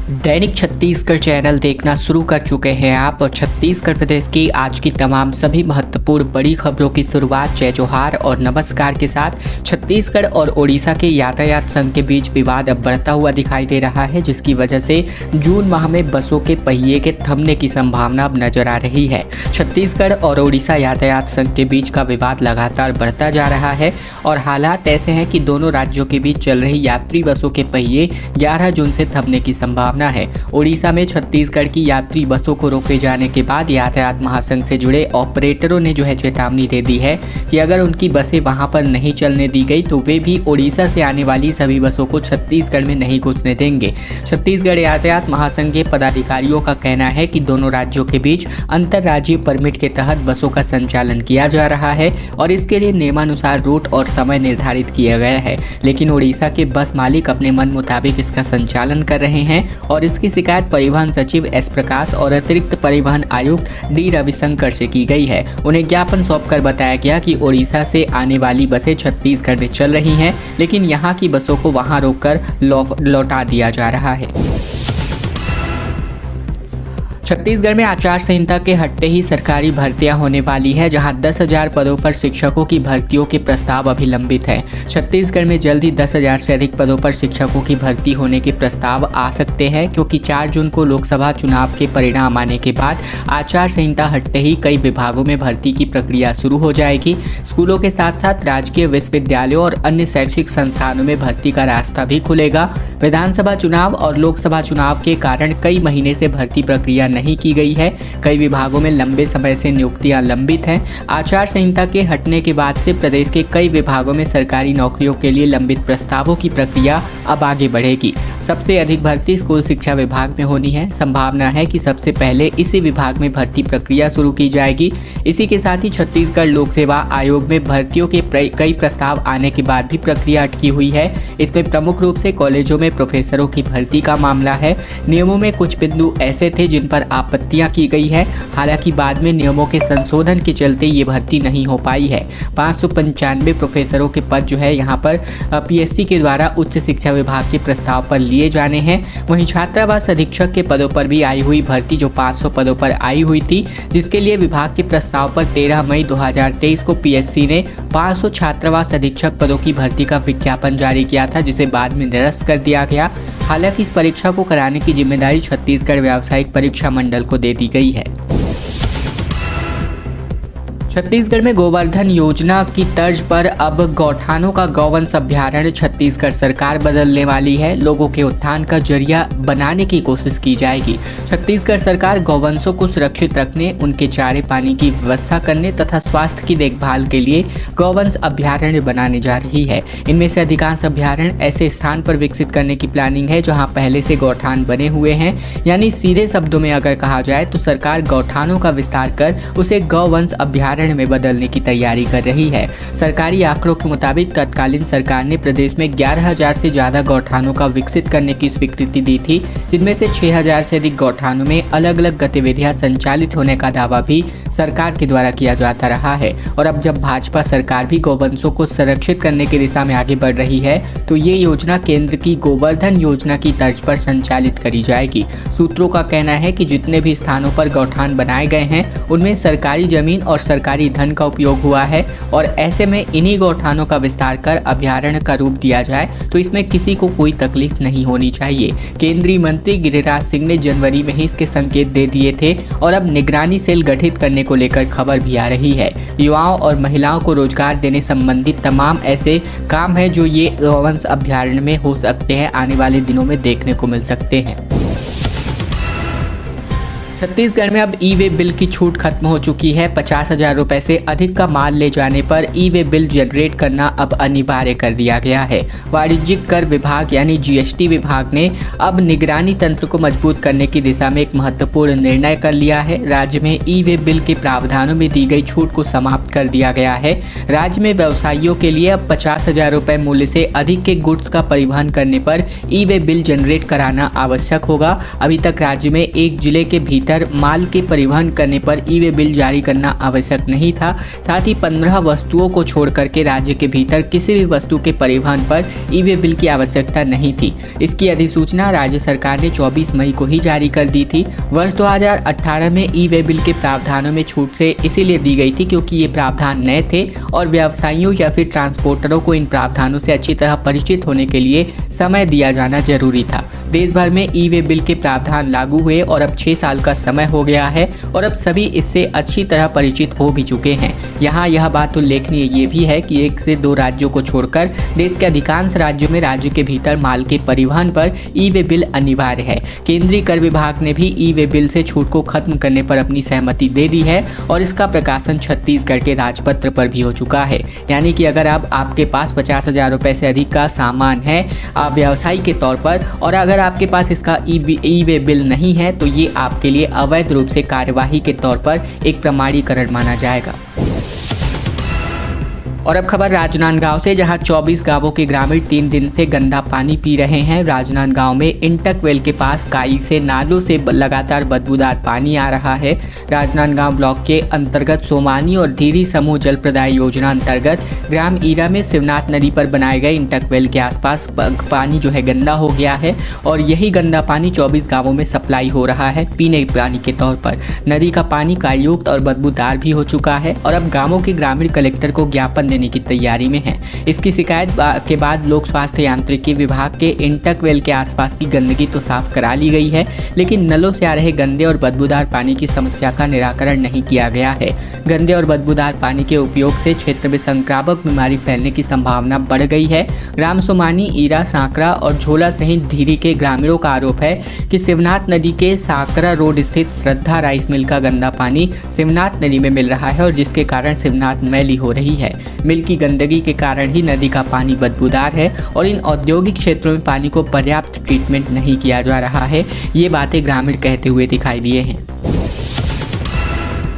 दैनिक Chhattisgarh channel देखना शुरू कर चुके हैं आप और छत्तीसगढ़ प्रदेश की आज की तमाम सभी महत्वपूर्ण बड़ी खबरों की शुरुआत जय जोहार और नमस्कार के साथ। छत्तीसगढ़ और ओडिशा के यातायात संघ के बीच विवाद अब बढ़ता हुआ दिखाई दे रहा है, जिसकी वजह से जून माह में बसों के पहिए के थमने की संभावना अब नजर आ रही है। छत्तीसगढ़ और ओडिशा यातायात संघ के बीच का विवाद लगातार बढ़ता जा रहा है और हालात ऐसे हैं कि दोनों राज्यों के बीच चल रही यात्री बसों के पहिए 11 जून से थमने की संभावना है। ओडिशा में छत्तीसगढ़ की यात्री बसों को रोके जाने के बाद यातायात महासंघ से जुड़े ऑपरेटरों ने चेतावनी दे दी है कि अगर उनकी बसें वहां पर नहीं चलने दी गई तो वे भी ओडिशा से आने वाली सभी बसों को छत्तीसगढ़ में नहीं घुसने देंगे। छत्तीसगढ़ यातायात महासंघ के पदाधिकारियों का कहना है कि दोनों राज्यों के बीच अंतर्राज्यीय परमिट के तहत बसों का संचालन किया जा रहा है और इसके लिए नियमानुसार रूट और समय निर्धारित किया गया है, लेकिन ओडिशा के बस मालिक अपने मन मुताबिक इसका संचालन कर रहे हैं और इसकी शिकायत परिवहन सचिव एस प्रकाश और अतिरिक्त परिवहन आयुक्त डी रविशंकर से की गई है। उन्हें ज्ञापन सौंपकर बताया गया कि ओडिशा से आने वाली बसें छत्तीसगढ़ में चल रही हैं, लेकिन यहां की बसों को वहां रोककर लौटा दिया जा रहा है। छत्तीसगढ़ में आचार संहिता के हटते ही सरकारी भर्तियां होने वाली है, जहां 10,000 पदों पर शिक्षकों की भर्तियों के प्रस्ताव अभी लंबित है। छत्तीसगढ़ में जल्द ही 10,000 से अधिक पदों पर शिक्षकों की भर्ती होने के प्रस्ताव आ सकते हैं, क्योंकि 4 जून को लोकसभा चुनाव के परिणाम आने के बाद आचार संहिता हटते ही कई विभागों में भर्ती की प्रक्रिया शुरू हो जाएगी। स्कूलों के साथ साथ राजकीय विश्वविद्यालयों और अन्य शैक्षिक संस्थानों में भर्ती का रास्ता भी खुलेगा। विधानसभा चुनाव और लोकसभा चुनाव के कारण कई महीने से भर्ती प्रक्रिया नहीं की गई है। कई विभागों में लंबे समय से नियुक्तियां लंबित हैं। आचार संहिता के हटने के बाद से प्रदेश के कई विभागों में सरकारी नौकरियों के लिए लंबित प्रस्तावों की प्रक्रिया अब आगे बढ़ेगी। सबसे अधिक भर्ती स्कूल शिक्षा विभाग में होनी है। संभावना है कि सबसे पहले इसी विभाग में भर्ती प्रक्रिया शुरू की जाएगी। इसी के साथ ही छत्तीसगढ़ लोक सेवा आयोग में भर्तियों के कई प्रस्ताव आने के बाद भी प्रक्रिया अटकी हुई है। इसमें प्रमुख रूप से कॉलेजों में प्रोफेसरों की भर्ती का मामला है। नियमों में कुछ बिंदु ऐसे थे जिन पर आपत्तियां की गई है, हालांकि बाद में नियमों के संशोधन के चलते ये भर्ती नहीं हो पाई है। 595 प्रोफेसरों के पद यहाँ पर पीएससी के द्वारा उच्च शिक्षा विभाग के प्रस्ताव पर लिए जाने हैं। वहीं छात्रावास अधीक्षक के पदों पर भी आई हुई भर्ती जो 500 पदों पर आई हुई थी, जिसके लिए विभाग के प्रस्ताव पर 13 मई 2023 को पीएससी ने 500 छात्रावास अधीक्षक पदों की भर्ती का विज्ञापन जारी किया था, जिसे बाद में निरस्त कर दिया गया। हालांकि इस परीक्षा को कराने की जिम्मेदारी छत्तीसगढ़ व्यावसायिक परीक्षा मंडल को दे दी गई है। छत्तीसगढ़ में गोवर्धन योजना की तर्ज पर अब गौठानों का गौवंश अभ्यारण्य छत्तीसगढ़ सरकार बदलने वाली है। लोगों के उत्थान का जरिया बनाने की कोशिश की जाएगी। छत्तीसगढ़ सरकार गौवंशों को सुरक्षित रखने, उनके चारे पानी की व्यवस्था करने तथा स्वास्थ्य की देखभाल के लिए गौवंश अभ्यारण्य बनाने जा रही है। इनमें से अधिकांश अभ्यारण्य ऐसे स्थान पर विकसित करने की प्लानिंग है जहाँ पहले से गौठान बने हुए हैं। यानी सीधे शब्दों में अगर कहा जाए तो सरकार गौठानों का विस्तार कर उसे गौवंश अभ्यारण्य में बदलने की तैयारी कर रही है। सरकारी आंकड़ों के मुताबिक तत्कालीन सरकार ने प्रदेश में 11,000 से ज्यादा गौठानों का विकसित करने की स्वीकृति दी थी, जिनमें से 6,000 से अधिक गौठानों में अलग अलग गतिविधियां संचालित होने का दावा भी सरकार के द्वारा किया जाता रहा है। और अब जब भाजपा सरकार भी गौवंशों को संरक्षित करने की दिशा में आगे बढ़ रही है, तो ये योजना केंद्र की गोवर्धन योजना की तर्ज पर संचालित करी जाएगी। सूत्रों का कहना है कि जितने भी स्थानों पर गौठान बनाए गए हैं उनमें सरकारी जमीन और सरकारी धन का उपयोग हुआ है और ऐसे में इन्हीं गौठानों का विस्तार कर अभ्यारण्य का रूप दिया जाए तो इसमें किसी को कोई तकलीफ नहीं होनी चाहिए। केंद्रीय मंत्री गिरिराज सिंह ने जनवरी में ही इसके संकेत दे दिए थे और अब निगरानी सेल गठित करने को लेकर खबर भी आ रही है। युवाओं और महिलाओं को रोजगार देने संबंधित तमाम ऐसे काम है जो ये गौवंश अभ्यारण्य में हो सकते हैं, आने वाले दिनों में देखने को मिल सकते हैं। छत्तीसगढ़ में अब ई-वे बिल की छूट खत्म हो चुकी है। 50,000 रुपए से अधिक का माल ले जाने पर ई-वे बिल जनरेट करना अब अनिवार्य कर दिया गया है। वाणिज्यिक कर विभाग यानी जीएसटी विभाग ने अब निगरानी तंत्र को मजबूत करने की दिशा में एक महत्वपूर्ण निर्णय कर लिया है। राज्य में ई-वे बिल के प्रावधानों में दी गई छूट को समाप्त कर दिया गया है। राज्य में व्यवसायियों के लिए अब 50,000 रुपए मूल्य से अधिक के गुड्स का परिवहन करने पर ई-वे बिल जनरेट कराना आवश्यक होगा। अभी तक राज्य में एक जिले के भीतर भीतर माल के परिवहन करने पर ई-वे बिल जारी करना आवश्यक नहीं था। साथ ही 15 वस्तुओं को छोड़ करके राज्य के भीतर किसी भी वस्तु के परिवहन पर ई-वे बिल की आवश्यकता नहीं थी। इसकी अधिसूचना राज्य सरकार ने 24 मई को ही जारी कर दी थी। वर्ष 2018 में ई-वे बिल के प्रावधानों में छूट से इसीलिए दी गई थी क्योंकि ये प्रावधान नए थे और व्यवसायियों या फिर ट्रांसपोर्टरों को इन प्रावधानों से अच्छी तरह परिचित होने के लिए समय दिया जाना जरूरी था। देश भर में ई-वे बिल के प्रावधान लागू हुए और अब 6 साल का समय हो गया है और अब सभी इससे अच्छी तरह परिचित हो भी चुके हैं। यहाँ यह बात उल्लेखनीय ये भी है कि 1 से 2 राज्यों को छोड़कर देश के अधिकांश राज्यों में राज्य के भीतर माल के परिवहन पर ई-वे बिल अनिवार्य है। केंद्रीय कर विभाग ने भी ई-वे बिल से छूट को खत्म करने पर अपनी सहमति दे दी है और इसका प्रकाशन छत्तीसगढ़ के राजपत्र पर भी हो चुका है। यानी कि अगर अब आपके पास 50,000 रुपए से अधिक का सामान है व्यवसायी के तौर पर और अगर आपके पास इसका ई-वे बिल नहीं है तो ये आपके लिए अवैध रूप से कार्यवाही के तौर पर एक प्रमाणीकरण माना जाएगा। और अब खबर राजनांदगांव से, जहां 24 गांवों के ग्रामीण 3 दिन से गंदा पानी पी रहे हैं। राजनांदगांव में इंटकवेल के पास काई से नालों से लगातार बदबूदार पानी आ रहा है। राजनांदगांव ब्लॉक के अंतर्गत सोमानी और धीरी समूह जल प्रदाय योजना अंतर्गत ग्राम ईरा में शिवनाथ नदी पर बनाए गए इंटकवेल के आसपास पानी जो है गंदा हो गया है और यही गंदा पानी 24 गाँवों में सप्लाई हो रहा है पीने के पानी के तौर पर। नदी का पानी कायुक्त और बदबूदार भी हो चुका है और अब गाँवों के ग्रामीण कलेक्टर को ज्ञापन देने की तैयारी में है। इसकी शिकायत के बाद लोक स्वास्थ्य यांत्रिकी विभाग के इंटकवेल के आसपास की गंदगी तो साफ करा ली गई है, लेकिन नलों से आ रहे गंदे और बदबूदार पानी की समस्या का निराकरण नहीं किया गया है। गंदे और बदबूदार पानी के उपयोग से क्षेत्र में संक्रामक बीमारी फैलने की संभावना बढ़ गई है। ग्राम सोमानी, ईरा, सांकरा और झोला सहित धीरी के ग्रामीणों का आरोप है कि शिवनाथ नदी के सांकरा रोड स्थित श्रद्धा राइस मिल का गंदा पानी शिवनाथ नदी में मिल रहा है और जिसके कारण शिवनाथ मैली हो रही है। मिल की गंदगी के कारण ही नदी का पानी बदबूदार है और इन औद्योगिक क्षेत्रों में पानी को पर्याप्त ट्रीटमेंट नहीं किया जा रहा है। ये बातें ग्रामीण कहते हुए दिखाई दिए हैं।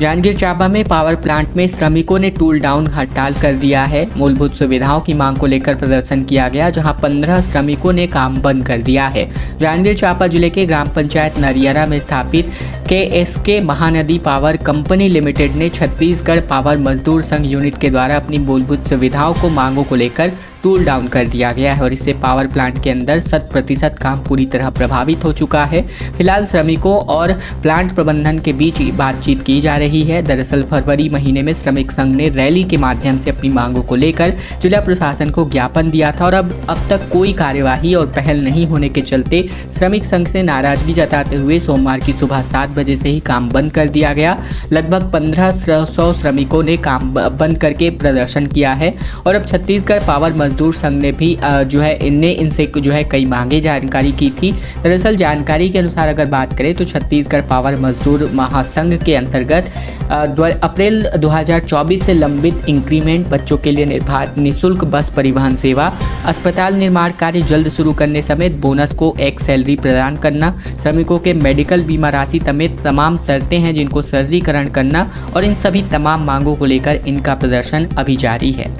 जांजगीर चांपा में पावर प्लांट में श्रमिकों ने टूल डाउन हड़ताल कर दिया है। मूलभूत सुविधाओं की मांग को लेकर प्रदर्शन किया गया, जहां 15 श्रमिकों ने काम बंद कर दिया है। जांजगीर चांपा जिले के ग्राम पंचायत नरियरा में स्थापित KSK Mahanadi power company limited ने छत्तीसगढ़ पावर मजदूर संघ यूनिट के द्वारा अपनी मूलभूत सुविधाओं को मांगों को लेकर टूल डाउन कर दिया गया है और इससे पावर प्लांट के अंदर 100% काम पूरी तरह प्रभावित हो चुका है। फिलहाल श्रमिकों और प्लांट प्रबंधन के बीच बातचीत की जा रही है। दरअसल फरवरी महीने में श्रमिक संघ ने रैली के माध्यम से अपनी मांगों को लेकर जिला प्रशासन को ज्ञापन दिया था और अब तक कोई कार्यवाही और पहल नहीं होने के चलते श्रमिक संघ से नाराजगी जताते हुए सोमवार की सुबह 7 बजे से ही काम बंद कर दिया गया। लगभग 1500 श्रमिकों ने काम बंद करके प्रदर्शन किया है और अब छत्तीसगढ़ पावर मजदूर संघ ने भी इनसे कई मांगे जानकारी की थी। दरअसल जानकारी के अनुसार अगर बात करें तो छत्तीसगढ़ पावर मजदूर महासंघ के अंतर्गत अप्रैल 2024 से लंबित इंक्रीमेंट, बच्चों के लिए निःशुल्क बस परिवहन सेवा, अस्पताल निर्माण कार्य जल्द शुरू करने समेत बोनस को एक सैलरी प्रदान करना, श्रमिकों के मेडिकल बीमा राशि समेत तमाम शर्तें हैं जिनको सरलीकरण करना और इन सभी तमाम मांगों को लेकर इनका प्रदर्शन अभी जारी है।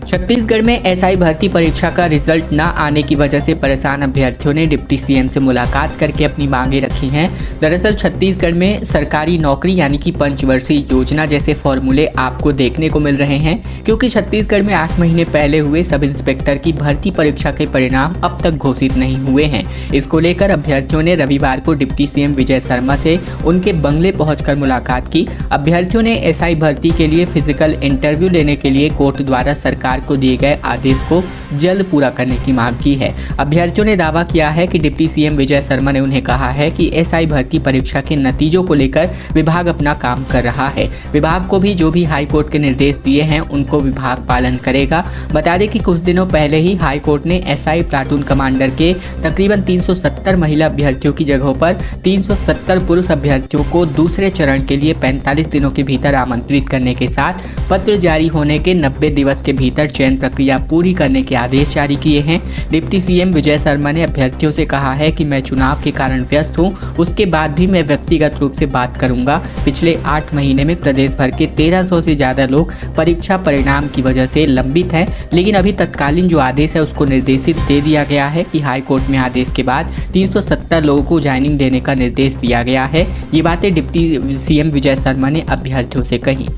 छत्तीसगढ़ में एसआई भर्ती परीक्षा का रिजल्ट न आने की वजह से परेशान अभ्यर्थियों ने डिप्टी सीएम से मुलाकात करके अपनी मांगे रखी हैं। दरअसल छत्तीसगढ़ में सरकारी नौकरी यानी कि पंचवर्षीय योजना जैसे फॉर्मूले आपको देखने को मिल रहे हैं, क्योंकि छत्तीसगढ़ में 8 महीने पहले हुए सब इंस्पेक्टर की भर्ती परीक्षा के परिणाम अब तक घोषित नहीं हुए हैं। इसको लेकर अभ्यर्थियों ने रविवार को डिप्टी सीएम विजय शर्मा से उनके बंगले पहुंचकर मुलाकात की। अभ्यर्थियों ने एसआई भर्ती के लिए फिजिकल इंटरव्यू लेने के लिए कोर्ट द्वारा सरकार को दिए गए आदेश को जल्द पूरा करने की मांग की है। अभ्यर्थियों ने दावा किया है कि डिप्टी सीएम विजय शर्मा ने उन्हें कहा है कि एसआई भर्ती परीक्षा के नतीजों को लेकर विभाग अपना काम कर रहा है। विभाग को भी जो भी हाई कोर्ट के निर्देश दिए हैं उनको विभाग पालन करेगा। बता दें कि कुछ दिनों पहले ही हाई कोर्ट ने एसआई प्लाटून कमांडर के तकरीबन 370 महिला अभ्यर्थियों की जगहों पर 370 पुरुष अभ्यर्थियों को दूसरे चरण के लिए 45 दिनों के भीतर आमंत्रित करने के साथ पत्र जारी होने के 90 दिवस के भीतर चयन प्रक्रिया पूरी करने के आदेश जारी किए हैं। डिप्टी सीएम विजय शर्मा ने अभ्यर्थियों से कहा है कि मैं चुनाव के कारण व्यस्त हूं, उसके बाद भी मैं व्यक्तिगत रूप से बात करूंगा। पिछले 8 महीने में प्रदेश भर के 1300 से ज्यादा लोग परीक्षा परिणाम की वजह से लंबित हैं, लेकिन अभी तत्कालीन जो आदेश है उसको निर्देशित दे दिया गया है कि हाईकोर्ट में आदेश के बाद 370 लोगों को ज्वाइनिंग देने का निर्देश दिया गया है। ये बातें डिप्टी सीएम विजय शर्मा ने अभ्यर्थियों से कही।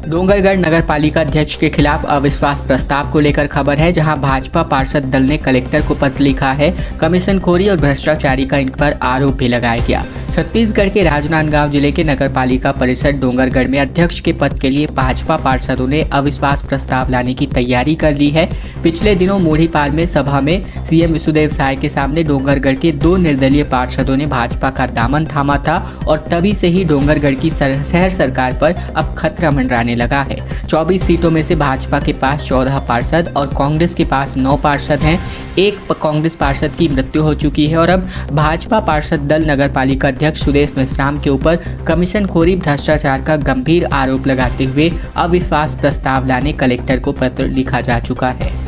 डोंगरगढ़ नगर पालिका अध्यक्ष के खिलाफ अविश्वास प्रस्ताव को लेकर खबर है, जहां भाजपा पार्षद दल ने कलेक्टर को पत्र लिखा है। कमीशनखोरी और भ्रष्टाचारी का इन पर आरोप भी लगाया गया। छत्तीसगढ़ के राजनांदगांव जिले के नगर पालिका परिषद डोंगरगढ़ में अध्यक्ष के पद के लिए भाजपा पार्षदों ने अविश्वास प्रस्ताव लाने की तैयारी कर ली है। पिछले दिनों मूढ़ीपाल में सभा में सीएम विष्णुदेव साय के सामने डोंगरगढ़ के 2 निर्दलीय पार्षदों ने भाजपा का दामन थामा था और तभी से ही डोंगरगढ़ की शहर सरकार पर अब खतरा मंडराने लगा है। 24 सीटों में से भाजपा के पास 14 पार्षद और कांग्रेस के पास 9 पार्षद हैं। एक कांग्रेस पार्षद की मृत्यु हो चुकी है और अब भाजपा पार्षद दल नगर पालिका अध्यक्ष सुदेश मेश्राम के ऊपर कमीशनखोरी भ्रष्टाचार का गंभीर आरोप लगाते हुए अविश्वास प्रस्ताव लाने कलेक्टर को पत्र लिखा जा चुका है।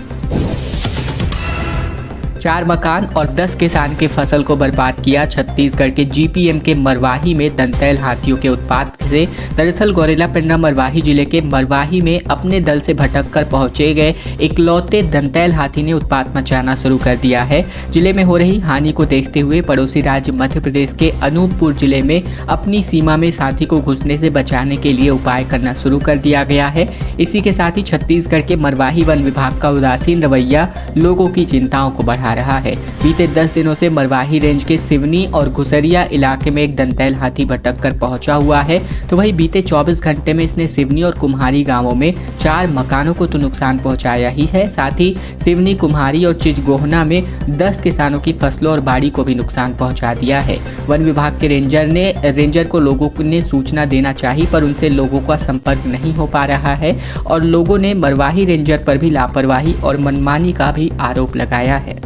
4 मकान और 10 किसान की फसल को बर्बाद किया। छत्तीसगढ़ के जीपीएम के मरवाही में दंतैल हाथियों के उत्पात से दरअसल गौरेला पेंड्रा मरवाही जिले के मरवाही में अपने दल से भटक कर पहुंचे गए इकलौते दंतैल हाथी ने उत्पात मचाना शुरू कर दिया है। जिले में हो रही हानि को देखते हुए पड़ोसी राज्य मध्य प्रदेश के अनूपपुर जिले में अपनी सीमा में साथी को घुसने से बचाने के लिए उपाय करना शुरू कर दिया गया है। इसी के साथ ही छत्तीसगढ़ के मरवाही वन विभाग का उदासीन रवैया लोगों की चिंताओं को बढ़ा रहा है। बीते 10 दिनों से मरवाही रेंज के सिवनी और घुसरिया इलाके में एक दंतैल हाथी भटक कर पहुंचा हुआ है, तो वहीं बीते 24 घंटे में इसने सिवनी और कुम्हारी गांवों में 4 मकानों को तो नुकसान पहुंचाया ही है, साथ ही सिवनी, कुम्हारी और चिचगोहना में 10 किसानों की फसलों और बाड़ी को भी नुकसान पहुंचा दिया है। वन विभाग के रेंजर को लोगों ने सूचना देना चाहिए, पर उनसे लोगों का संपर्क नहीं हो पा रहा है और लोगों ने मरवाही रेंजर पर भी लापरवाही और मनमानी का भी आरोप लगाया है।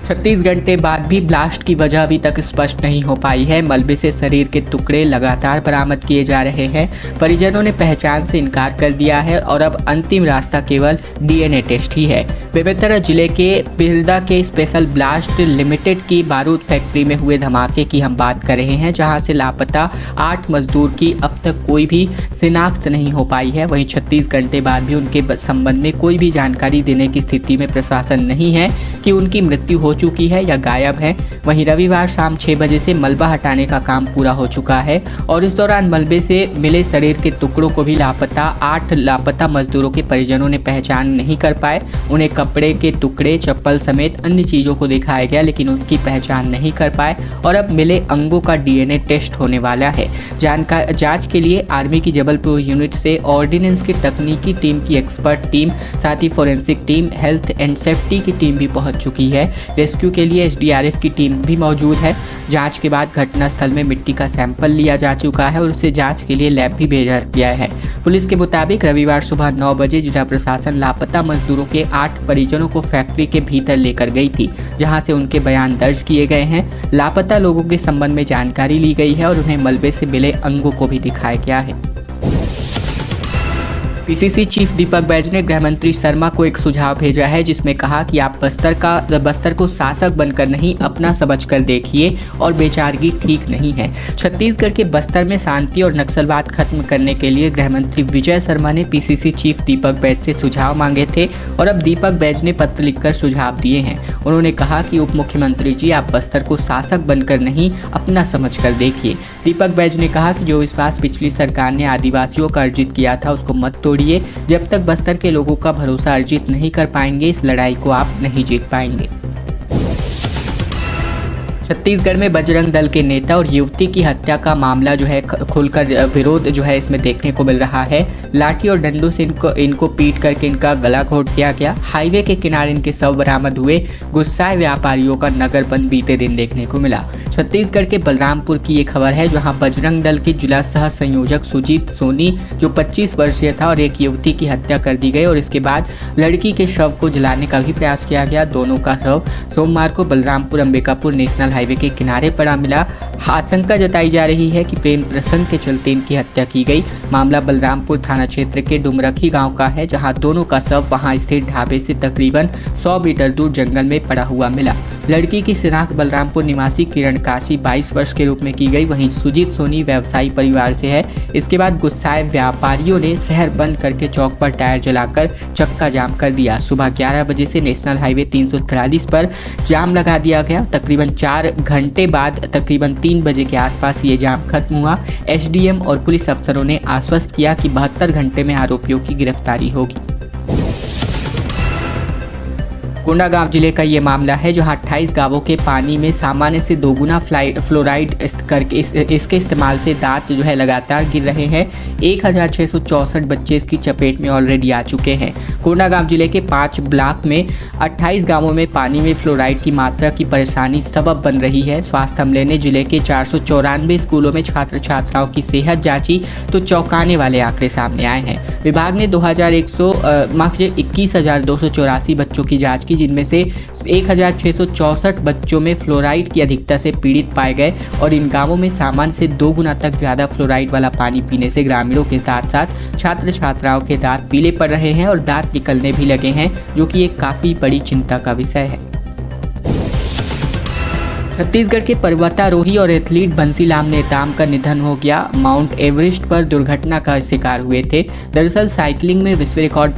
36 घंटे बाद भी ब्लास्ट की वजह अभी तक स्पष्ट नहीं हो पाई है। मलबे से शरीर के टुकड़े लगातार बरामद किए जा रहे हैं। परिजनों ने पहचान से इनकार कर दिया है और अब अंतिम रास्ता केवल डीएनए टेस्ट ही है। बेमेतरा जिले के बिरदा के स्पेशल ब्लास्ट लिमिटेड की बारूद फैक्ट्री में हुए धमाके की हम बात कर रहे हैं, जहां से लापता 8 मजदूर की अब तक कोई भी शिनाख्त नहीं हो पाई है। वहीं 36 घंटे बाद भी उनके संबंध में कोई भी जानकारी देने की स्थिति में प्रशासन नहीं है कि उनकी मृत्यु हो चुकी है या गायब है। वहीं रविवार शाम 6 बजे से मलबा हटाने का काम पूरा हो चुका है और इस दौरान मलबे से मिले शरीर के टुकड़ों को भी 8 लापता मजदूरों के परिजनों ने पहचान नहीं कर पाए। उन्हें कपड़े के टुकड़े, चप्पल समेत अन्य चीजों को दिखाया गया, लेकिन उनकी पहचान नहीं कर पाए और अब मिले अंगों का डीएनए टेस्ट होने वाला है। जांच के लिए आर्मी की जबलपुर यूनिट से ऑर्डिनेंस की तकनीकी टीम की एक्सपर्ट टीम, साथ ही forensic team, health and safety की टीम भी पहुंच चुकी है। रेस्क्यू के लिए एसडीआरएफ की टीम भी मौजूद है। जांच के बाद घटनास्थल में मिट्टी का सैंपल लिया जा चुका है और उसे जांच के लिए लैब भी भेजा गया है। पुलिस के मुताबिक रविवार सुबह 9 बजे जिला प्रशासन लापता मजदूरों के 8 परिजनों को फैक्ट्री के भीतर लेकर गई थी, जहां से उनके बयान दर्ज किए गए हैं। लापता लोगों के संबंध में जानकारी ली गई है और उन्हें मलबे से मिले अंगों को भी दिखाया गया है। पीसीसी चीफ दीपक बैज ने गृह मंत्री शर्मा को एक सुझाव भेजा है, जिसमें कहा कि आप बस्तर को शासक बनकर नहीं अपना समझकर देखिए और बेचारगी ठीक नहीं है। छत्तीसगढ़ के बस्तर में शांति और नक्सलवाद खत्म करने के लिए गृह मंत्री विजय शर्मा ने पीसीसी चीफ दीपक बैज से सुझाव मांगे थे और अब दीपक बैज ने पत्र लिखकर सुझाव दिए हैं। उन्होंने कहा कि उप मुख्यमंत्री जी, आप बस्तर को शासक बनकर नहीं अपना समझकर देखिए। दीपक बैज ने कहा कि जो विश्वास पिछली सरकार ने आदिवासियों का अर्जित किया था उसको मत तोड़िए। जब तक बस्तर के लोगों का भरोसा अर्जित नहीं कर पाएंगे, इस लड़ाई को आप नहीं जीत पाएंगे। छत्तीसगढ़ में बजरंग दल के नेता और युवती की हत्या का मामला जो है खुलकर विरोध जो है इसमें देखने को मिल रहा है। लाठी और डंडों से इनको पीट करके इनका गला घोट दिया गया। हाईवे के किनारे इनके शव बरामद हुए। गुस्साए व्यापारियों का नगर बंद बीते दिन देखने को मिला। छत्तीसगढ़ के बलरामपुर की ये खबर है, जहां बजरंग दल के जिला सह संयोजक सुजीत सोनी जो 25 वर्षीय था और एक युवती की हत्या कर दी गई और इसके बाद लड़की के शव को जलाने का भी प्रयास किया गया। दोनों का शव सोमवार को बलरामपुर अंबिकापुर नेशनल हाईवे के किनारे पड़ा मिला। आशंका जताई जा रही है कि प्रेम प्रसंग के चलते इनकी हत्या की गई। मामला बलरामपुर थाना क्षेत्र के डुमरखी गांव का है, जहां दोनों का शव वहां स्थित ढाबे से तकरीबन 100 मीटर दूर जंगल में पड़ा हुआ मिला। लड़की की शिनाख्त बलरामपुर निवासी किरण काशी 22 वर्ष के रूप में की गई। वहीं सुजीत सोनी व्यवसायी परिवार से है। इसके बाद गुस्साए व्यापारियों ने शहर बंद करके चौक पर टायर जलाकर चक्का जाम कर दिया। सुबह 11 बजे से नेशनल हाईवे 343 पर जाम लगा दिया गया। तकरीबन 4 घंटे बाद तकरीबन 3 बजे के आसपास ये जाम खत्म हुआ। एसडीएम और पुलिस अफसरों ने आश्वस्त किया कि 72 घंटे में आरोपियों की गिरफ्तारी होगी। कोंडागांव जिले का ये मामला है, जहां 28 गांवों के पानी में सामान्य से दोगुना फ्लोराइड करके इसके इस्तेमाल से दांत जो है लगातार गिर रहे हैं। 1664 बच्चे इसकी चपेट में ऑलरेडी आ चुके हैं। कोंडागांव जिले के 5 ब्लॉक में 28 गांवों में पानी में फ्लोराइड की मात्रा की परेशानी सबब बन रही है। स्वास्थ्य अमले ने जिले के 494 स्कूलों में छात्र छात्राओं की सेहत जांची तो चौंकाने वाले आंकड़े सामने आए हैं। विभाग ने 21,284 बच्चों की जाँच की, जिनमें से 1664 बच्चों में फ्लोराइड की अधिकता से पीड़ित पाए गए और इन गांवों में सामान्य से 2 गुना तक ज़्यादा फ्लोराइड वाला पानी पीने से ग्रामीणों के साथ साथ छात्र छात्राओं के दांत पीले पड़ रहे हैं और दांत निकलने भी लगे हैं, जो कि एक काफ़ी बड़ी चिंता का विषय है। छत्तीसगढ़ के पर्वतारोही और एथलीट बंसीलाल नेताम का निधन हो गया। माउंट एवरेस्ट पर दुर्घटना का शिकार हुए थे। दरअसल साइकिलिंग में विश्व रिकॉर्ड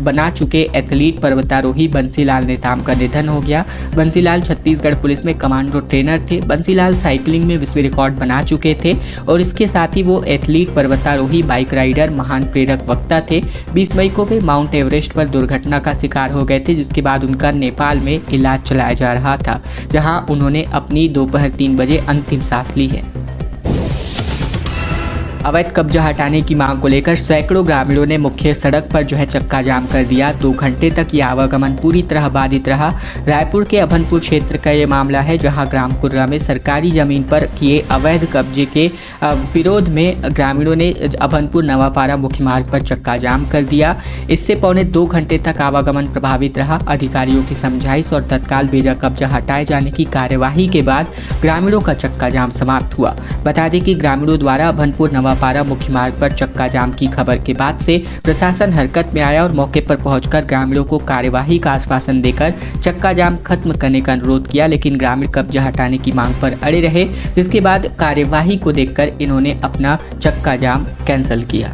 बना चुके एथलीट पर्वतारोही बंसीलाल नेताम का निधन हो गया। बंसीलाल छत्तीसगढ़ पुलिस में कमांडो ट्रेनर थे। बंसीलाल साइकिलिंग में विश्व रिकॉर्ड बना चुके थे और इसके साथ ही वो एथलीट, पर्वतारोही, बाइक राइडर, महान प्रेरक वक्ता थे। 20 मई को वे माउंट एवरेस्ट पर दुर्घटना का शिकार हो गए थे, जिसके बाद उनका नेपाल में इलाज चलाया जा रहा था, जहां उन्होंने अपनी दोपहर 3 बजे अंतिम सांस ली है। अवैध कब्जा हटाने की मांग को लेकर सैकड़ों ग्रामीणों ने मुख्य सड़क पर जो है चक्का जाम कर दिया। 2 घंटे तक ये आवागमन पूरी तरह बाधित रहा। रायपुर के अभनपुर क्षेत्र का ये मामला है, जहां ग्राम कुर्रा में सरकारी जमीन पर किए अवैध कब्जे के विरोध में ग्रामीणों ने अभनपुर नवापारा मुख्य मार्ग पर चक्का जाम कर दिया। इससे पौने 2 घंटे तक आवागमन प्रभावित रहा। अधिकारियों की समझाइश और तत्काल बेजा कब्जा हटाए जाने की कार्यवाही के बाद ग्रामीणों का चक्का जाम समाप्त हुआ। बता दें कि ग्रामीणों द्वारा अभनपुर नवापारा मुख्य मार्ग पर चक्का जाम की खबर के बाद से प्रशासन हरकत में आया और मौके पर पहुंचकर ग्रामीणों को कार्यवाही का आश्वासन देकर चक्का जाम खत्म करने का अनुरोध किया, लेकिन ग्रामीण कब्जा हटाने की मांग पर अड़े रहे, जिसके बाद कार्यवाही को देखकर इन्होंने अपना चक्का जाम कैंसिल किया।